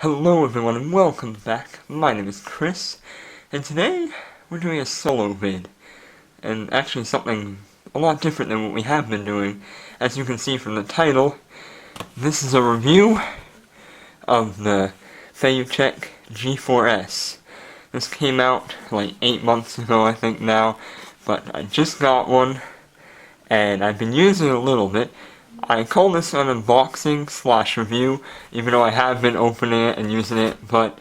Hello everyone and welcome back. My name is Chris, and today we're doing a solo vid, and actually something a lot different than what we have been doing. As you can see from the title, this is a review of the Feiyu Tech G4S. This came out like 8 months ago I think now, but I just got one, and I've been using it a little bit. I call this an unboxing slash review, even though I have been opening it and using it, but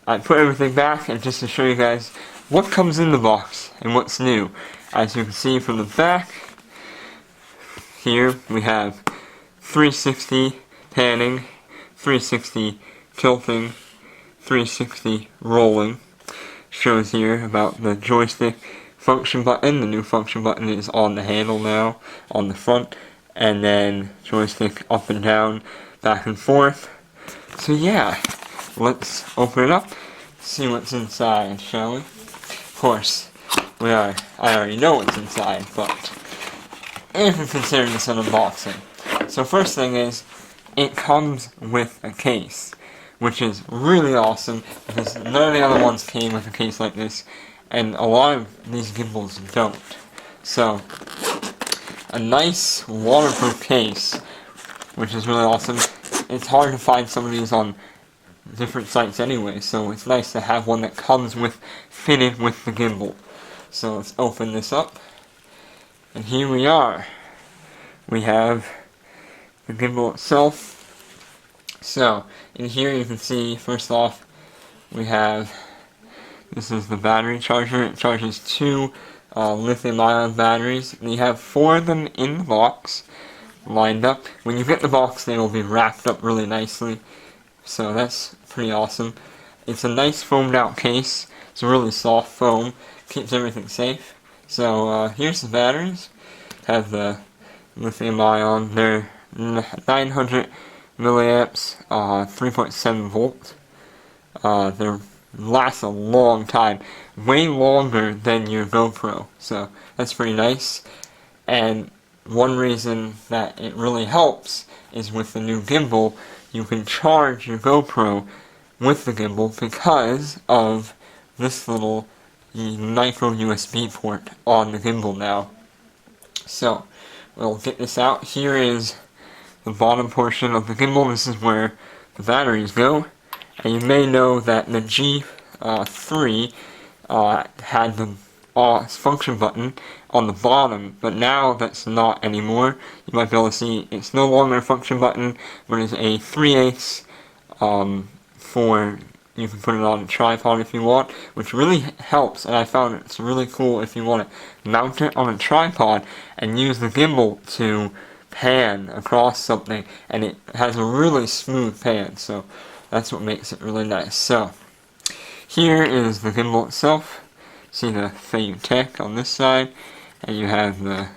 I put everything back and just to show you guys what comes in the box and what's new. As you can see from the back, here we have 360 panning, 360 tilting, 360 rolling. Shows here about the joystick function button. The new function button is on the handle now, on the front. And then joystick up and down, back and forth. So yeah, let's open it up, see what's inside, shall we? Of course, I already know what's inside, but if you're considering this an unboxing. So first thing is, it comes with a case, which is really awesome, because none of the other ones came with a case like this, and a lot of these gimbals don't. So, a nice waterproof case, which is really awesome. It's hard to find some of these on different sites anyway, so it's nice to have one that comes with, fitted with the gimbal. So let's open this up, and here we are. We have the gimbal itself. So, in here you can see, first off, we have, this is the battery charger. It charges two lithium-ion batteries, and you have 4 of them in the box, lined up. When you get the box, they will be wrapped up really nicely, so that's pretty awesome. It's a nice foamed out case. It's a really soft foam, keeps everything safe. So here's the batteries. Have the lithium-ion, they're 900 milliamps, 3.7 volts. They're lasts a long time, way longer than your GoPro, so that's pretty nice. And one reason that it really helps is with the new gimbal, you can charge your GoPro with the gimbal because of this little micro USB port on the gimbal now. So we'll get this out. Here is the bottom portion of the gimbal. This is where the batteries go. And you may know that the G3 had the function button on the bottom, but now that's not anymore. You might be able to see it's no longer a function button, but it's a 3/8 for, you can put it on a tripod if you want, which really helps, and I found it's really cool if you want to mount it on a tripod and use the gimbal to pan across something, and it has a really smooth pan, so that's what makes it really nice. So, here is the gimbal itself. See the Feiyu Tech on this side, and you have the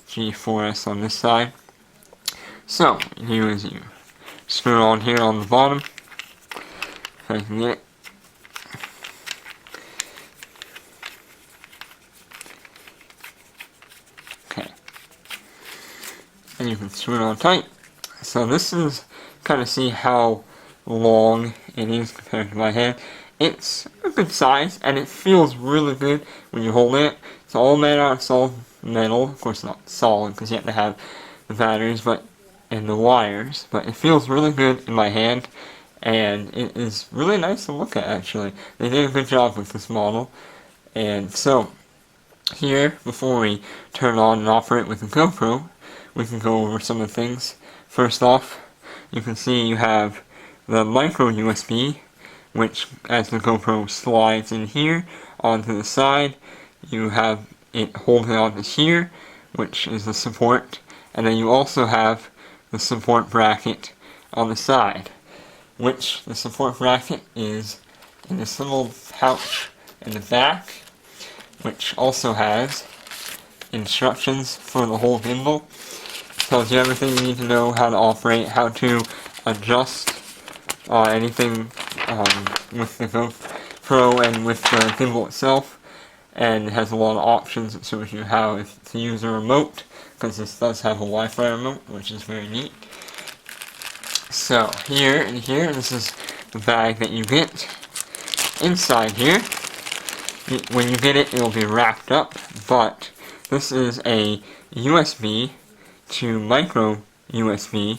G4S on this side. So, here is you screw it on here on the bottom, if I can get it. Okay. And you can screw it on tight. So this is kind of see how long it is compared to my hand. It's a good size, and it feels really good when you hold it. It's all made out of solid metal, of course not solid because you have to have the batteries and the wires, but it feels really good in my hand, and it is really nice to look at actually. They did a good job with this model. And so, here, before we turn on and operate with the GoPro, we can go over some of the things. First off, you can see you have the micro USB, which as the GoPro slides in here onto the side, you have it holding onto here, which is the support, and then you also have the support bracket on the side, which the support bracket is in this little pouch in the back, which also has instructions for the whole gimbal. Tells you everything you need to know, how to operate, how to adjust anything with the GoPro and with the gimbal itself, and it has a lot of options. It shows you how to use a remote, because this does have a Wi-Fi remote, which is very neat. So here and here, this is the bag that you get. Inside here, when you get it, it'll be wrapped up, but this is a USB to micro USB.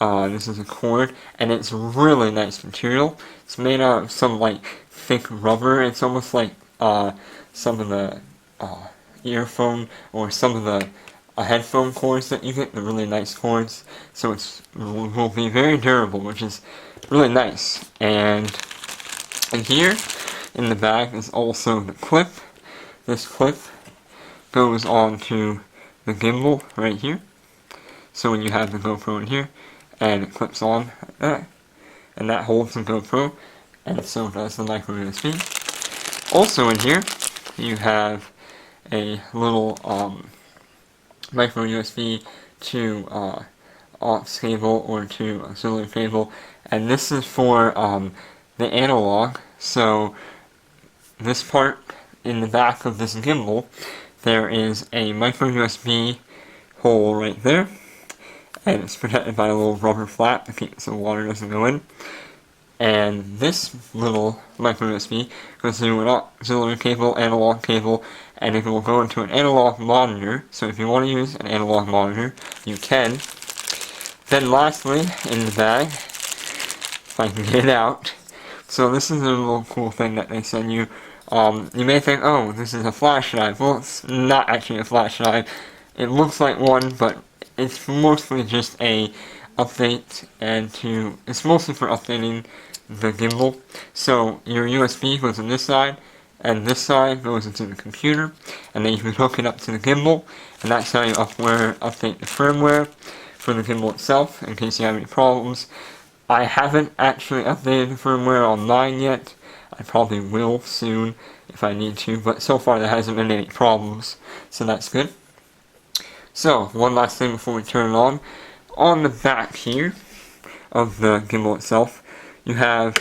This is a cord, and it's really nice material. It's made out of some like thick rubber. It's almost like some of the earphone or some of the headphone cords that you get, the really nice cords. So it will be very durable, which is really nice. And here in the bag is also the clip. This clip goes onto the gimbal right here. So when you have the GoPro in here, and it clips on like that, and that holds the GoPro, and so does the micro USB. Also in here, you have a little micro USB to aux cable or to auxiliary cable, and this is for the analog. So this part in the back of this gimbal, there is a micro USB hole right there, and it's protected by a little rubber flap to keep so water doesn't go in. And this little micro USB goes through an auxiliary cable, analog cable, and it will go into an analog monitor. So if you want to use an analog monitor, you can. Then lastly, in the bag, if I can get it out, so this is a little cool thing that they send you. You may think, oh, this is a flash drive. Well, it's not actually a flash drive. It looks like one, but it's mostly just a update, and it's mostly for updating the gimbal. So your USB goes on this side, and this side goes into the computer, and then you can hook it up to the gimbal, and that's how you update the firmware for the gimbal itself, in case you have any problems. I haven't actually updated the firmware on mine yet. I probably will soon if I need to, but so far there hasn't been any problems, so that's good. So, one last thing before we turn it on. On the back here of the gimbal itself, you have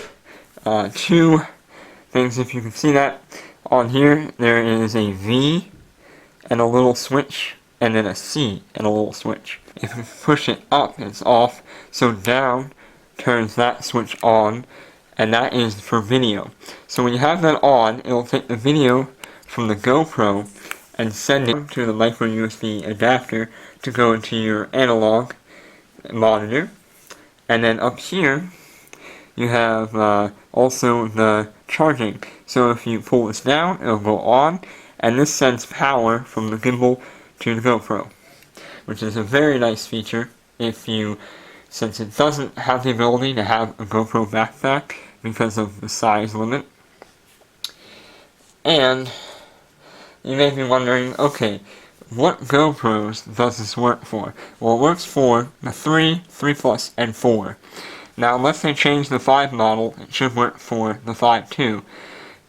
two things, if you can see that. On here, there is a V and a little switch, and then a C and a little switch. If you push it up, it's off, so down turns that switch on, and that is for video. So when you have that on, it will take the video from the GoPro and send it to the micro USB adapter to go into your analog monitor. And then up here, you have also the charging. So if you pull this down, it'll go on, and this sends power from the gimbal to the GoPro, which is a very nice feature since it doesn't have the ability to have a GoPro backpack because of the size limit. And you may be wondering, okay, what GoPros does this work for? Well, it works for the 3, 3 Plus, and 4. Now, unless they change the 5 model, it should work for the 5 too.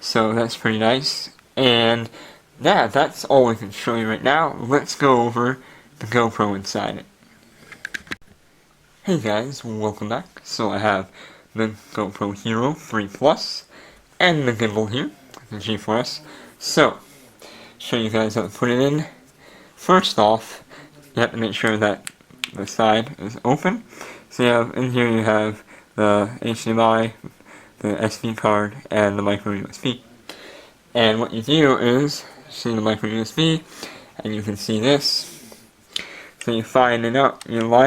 So that's pretty nice. And yeah, that's all we can show you right now. Let's go over the GoPro inside it. Hey guys, welcome back. So I have the GoPro Hero 3 Plus and the gimbal here, the G4S. So, show you guys how to put it in. First off, you have to make sure that the side is open. So in here you have the HDMI, the SD card, and the micro USB. And what you do is, see the micro USB, and you can see this. So you line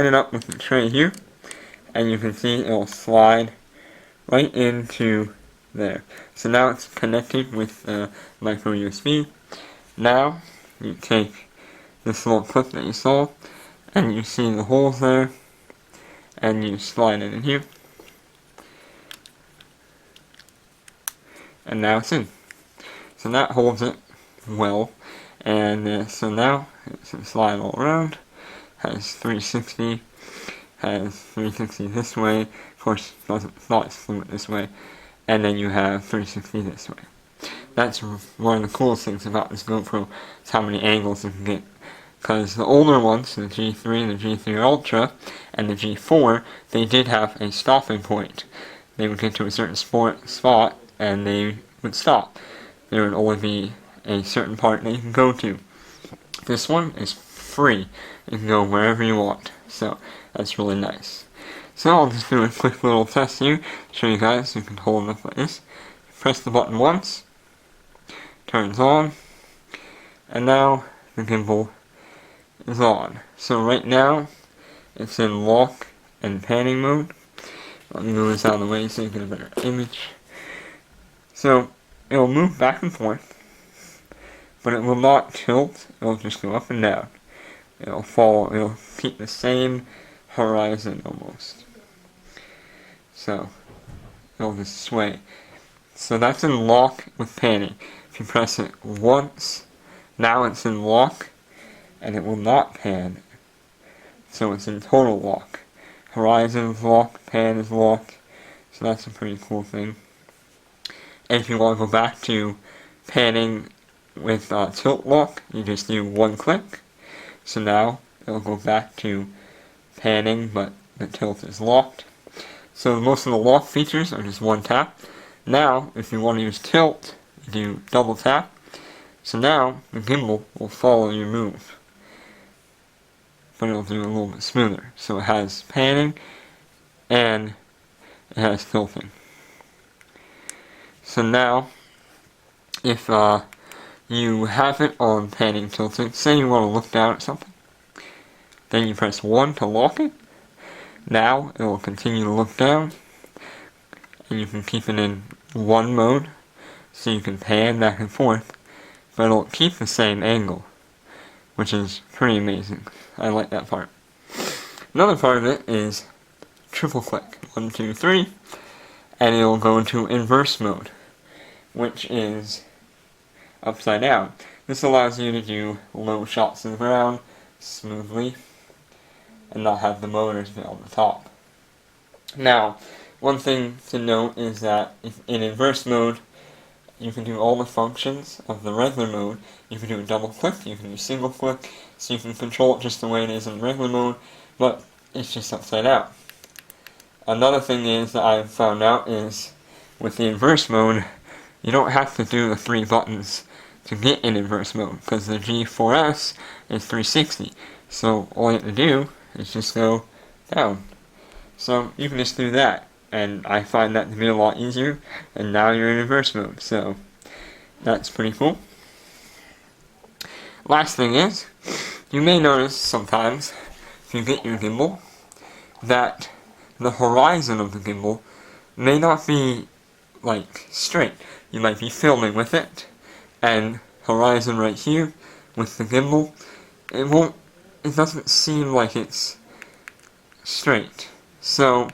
it up with the tray here, and you can see it will slide right into there. So now it's connected with the micro USB. Now you take this little clip that you saw, and you see the holes there, and you slide it in here, and now it's in. So that holds it well, and so now it can slide all around. Has 360, has 360 this way, of course it's not fluid this way, and then you have 360 this way. That's one of the coolest things about this GoPro, is how many angles you can get. Because the older ones, the G3, the G3 Ultra, and the G4, they did have a stopping point. They would get to a certain spot, and they would stop. There would only be a certain part that you can go to. This one is free. You can go wherever you want, so that's really nice. So I'll just do a quick little test here, show you guys. You can hold it up like this. Press the button once, turns on, and now the gimbal is on. So right now, it's in lock and panning mode. Let me move this out of the way so you get a better image. So it'll move back and forth, but it will not tilt. It'll just go up and down. It'll keep the same horizon almost. So it'll just sway. So that's in lock with panning. If you press it once, now it's in lock, and it will not pan. So it's in total lock. Horizon is locked, pan is locked, so that's a pretty cool thing. And if you want to go back to panning with tilt lock, you just do one click. So now it'll go back to panning, but the tilt is locked. So most of the lock features are just one tap. Now, if you want to use tilt, you do double tap. So now the gimbal will follow your move, but it'll do a little bit smoother. So it has panning and it has tilting. So now, if you have it on panning tilting, say you want to look down at something, then you press 1 to lock it. Now it will continue to look down, and you can keep it in one mode, so you can pan back and forth, but it'll keep the same angle, which is pretty amazing. I like that part. Another part of it is triple click, 1, 2, 3, and it'll go into inverse mode, which is upside down. This allows you to do low shots of the ground smoothly and not have the motors be on the top. Now, one thing to note is that in inverse mode, you can do all the functions of the regular mode. You can do a double click, you can do single click, so you can control it just the way it is in regular mode, but it's just upside down. Another thing is that I've found out is with the inverse mode, you don't have to do the 3 buttons to get in inverse mode, because the G4S is 360. So all you have to do is just go down. So you can just do that, and I find that to be a lot easier, and now you're in inverse mode, so that's pretty cool. Last thing is, you may notice sometimes, if you get your gimbal, that the horizon of the gimbal may not be, like, straight. You might be filming with it, and horizon right here, with the gimbal, it doesn't seem like it's straight. So,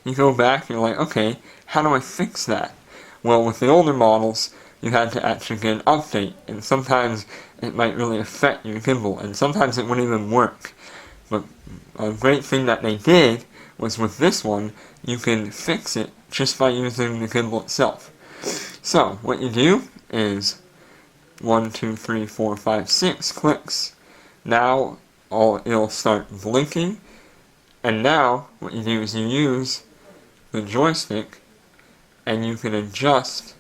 you go back, you're like, okay, how do I fix that? Well, with the older models, you had to actually get an update, and sometimes it might really affect your gimbal, and sometimes it wouldn't even work. But a great thing that they did was with this one, you can fix it just by using the gimbal itself. So, what you do is 1, 2, 3, 4, 5, 6 clicks. Now, it'll start blinking, and now what you do is you use the joystick and you can adjust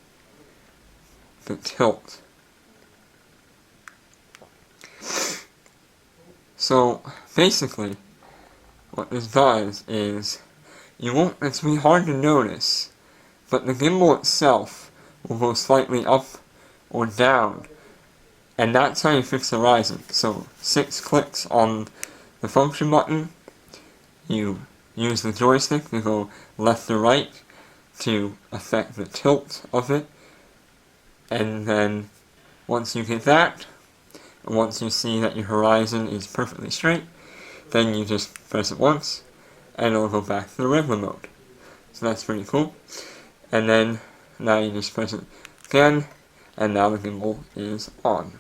the tilt. So basically what this does is it's really hard to notice, but the gimbal itself will go slightly up or down, and that's how you fix the horizon. So 6 clicks on the function button, you use the joystick to go left or right to affect the tilt of it, and then once you get that, and once you see that your horizon is perfectly straight, then you just press it once, and it'll go back to the regular mode. So that's pretty cool. And then, now you just press it again, and now the gimbal is on.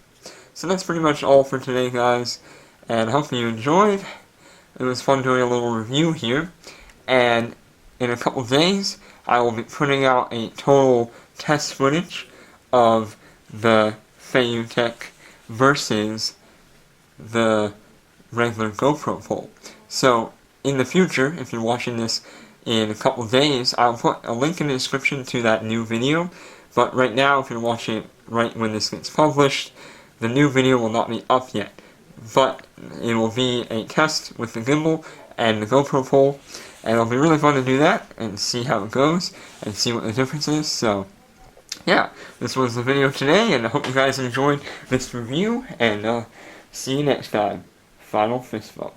So that's pretty much all for today, guys, and I hope you enjoyed. It was fun doing a little review here, and in a couple days, I will be putting out a total test footage of the Feiyu Tech versus the regular GoPro pole. So, in the future, if you're watching this in a couple days, I'll put a link in the description to that new video, but right now, if you're watching it right when this gets published, the new video will not be up yet. But it will be a test with the gimbal and the GoPro pole, and it'll be really fun to do that and see how it goes and see what the difference is. So yeah, this was the video today, and I hope you guys enjoyed this review, and see you next time. Final fist bump.